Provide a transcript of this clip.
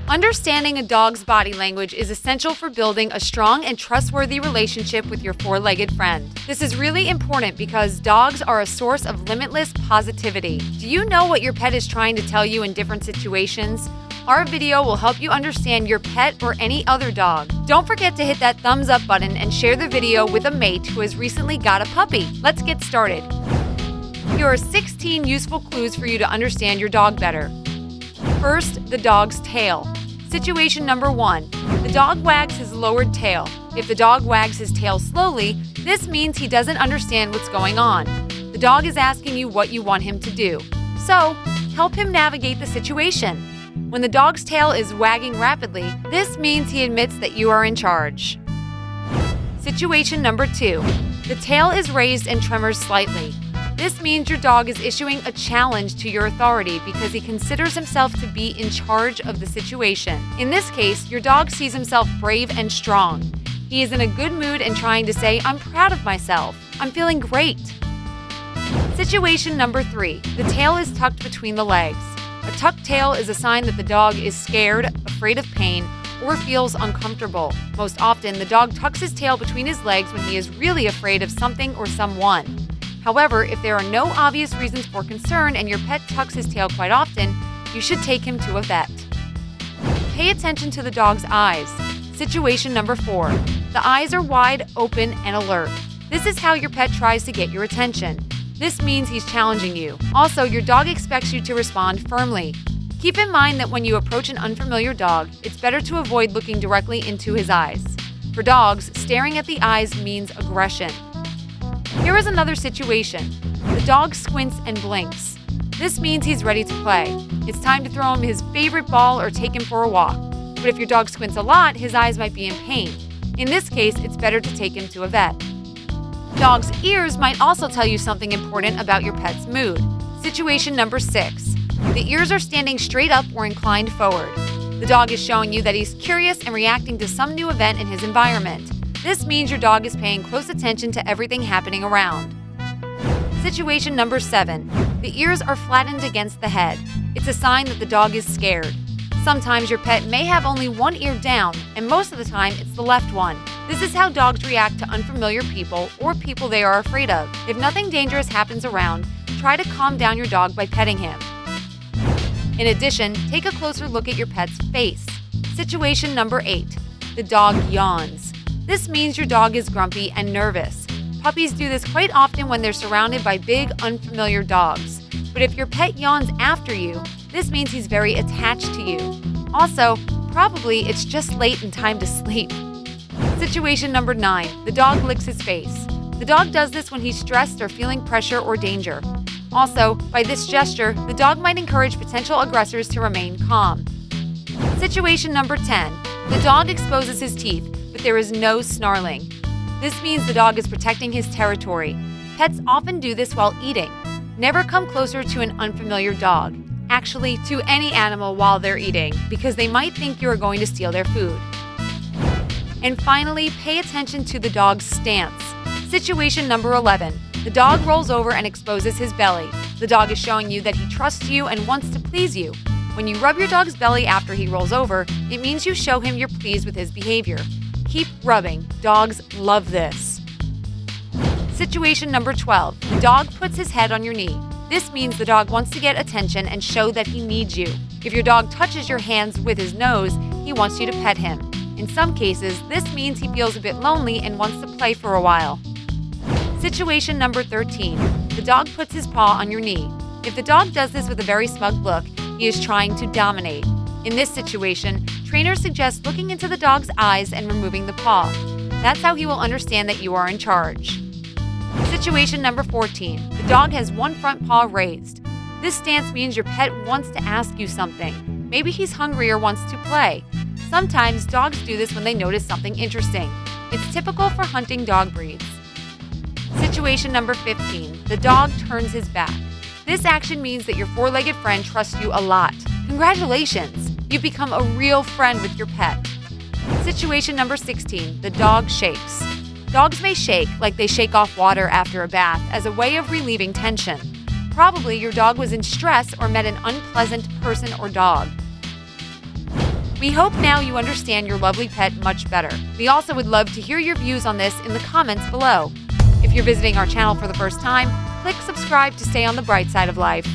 Understanding a dog's body language is essential for building a strong and trustworthy relationship with your four-legged friend. This is really important because dogs are a source of limitless positivity. Do you know what your pet is trying to tell you in different situations? Our video will help you understand your pet or any other dog. Don't forget to hit that thumbs up button and share the video with a mate who has recently got a puppy. Let's get started. Here are 16 useful clues for you to understand your dog better. First, the dog's tail. Situation number 1. The dog wags his lowered tail. If the dog wags his tail slowly, this means he doesn't understand what's going on. The dog is asking you what you want him to do. So, help him navigate the situation. When the dog's tail is wagging rapidly, this means he admits that you are in charge. Situation number 2. The tail is raised and tremors slightly. This means your dog is issuing a challenge to your authority because he considers himself to be in charge of the situation. In this case, your dog sees himself brave and strong. He is in a good mood and trying to say, "I'm proud of myself. I'm feeling great." Situation number 3. The tail is tucked between the legs. A tucked tail is a sign that the dog is scared, afraid of pain, or feels uncomfortable. Most often, the dog tucks his tail between his legs when he is really afraid of something or someone. However, if there are no obvious reasons for concern and your pet tucks his tail quite often, you should take him to a vet. Pay attention to the dog's eyes. Situation number 4. The eyes are wide open and alert. This is how your pet tries to get your attention. This means he's challenging you. Also, your dog expects you to respond firmly. Keep in mind that when you approach an unfamiliar dog, it's better to avoid looking directly into his eyes. For dogs, staring at the eyes means aggression. Here is another situation. The dog squints and blinks. This means he's ready to play. It's time to throw him his favorite ball or take him for a walk. But if your dog squints a lot, his eyes might be in pain. In this case, it's better to take him to a vet. Dog's ears might also tell you something important about your pet's mood. Situation number 6. The ears are standing straight up or inclined forward. The dog is showing you that he's curious and reacting to some new event in his environment. This means your dog is paying close attention to everything happening around. Situation number 7. The ears are flattened against the head. It's a sign that the dog is scared. Sometimes your pet may have only one ear down, and most of the time it's the left one. This is how dogs react to unfamiliar people or people they are afraid of. If nothing dangerous happens around, try to calm down your dog by petting him. In addition, take a closer look at your pet's face. Situation number 8. The dog yawns. This means your dog is grumpy and nervous. Puppies do this quite often when they're surrounded by big, unfamiliar dogs. But if your pet yawns after you, this means he's very attached to you. Also, probably it's just late and time to sleep. Situation number 9. The dog licks his face. The dog does this when he's stressed or feeling pressure or danger. Also, by this gesture, the dog might encourage potential aggressors to remain calm. Situation number 10. The dog exposes his teeth, but there is no snarling. This means the dog is protecting his territory. Pets often do this while eating. Never come closer to an unfamiliar dog. Actually, to any animal while they're eating, because they might think you are going to steal their food. And finally, pay attention to the dog's stance. Situation number 11. The dog rolls over and exposes his belly. The dog is showing you that he trusts you and wants to please you. When you rub your dog's belly after he rolls over, it means you show him you're pleased with his behavior. Keep rubbing. Dogs love this. Situation number 12. The dog puts his head on your knee. This means the dog wants to get attention and show that he needs you. If your dog touches your hands with his nose, he wants you to pet him. In some cases, this means he feels a bit lonely and wants to play for a while. Situation number 13. The dog puts his paw on your knee. If the dog does this with a very smug look, he is trying to dominate. In this situation, trainers suggest looking into the dog's eyes and removing the paw. That's how he will understand that you are in charge. Situation number 14. The dog has one front paw raised. This stance means your pet wants to ask you something. Maybe he's hungry or wants to play. Sometimes dogs do this when they notice something interesting. It's typical for hunting dog breeds. Situation number 15. The dog turns his back. This action means that your four-legged friend trusts you a lot. Congratulations! You've become a real friend with your pet. Situation number 16. The dog shakes. Dogs may shake like they shake off water after a bath as a way of relieving tension. Probably your dog was in stress or met an unpleasant person or dog. We hope now you understand your lovely pet much better. We also would love to hear your views on this in the comments below. If you're visiting our channel for the first time, click subscribe to stay on the bright side of life.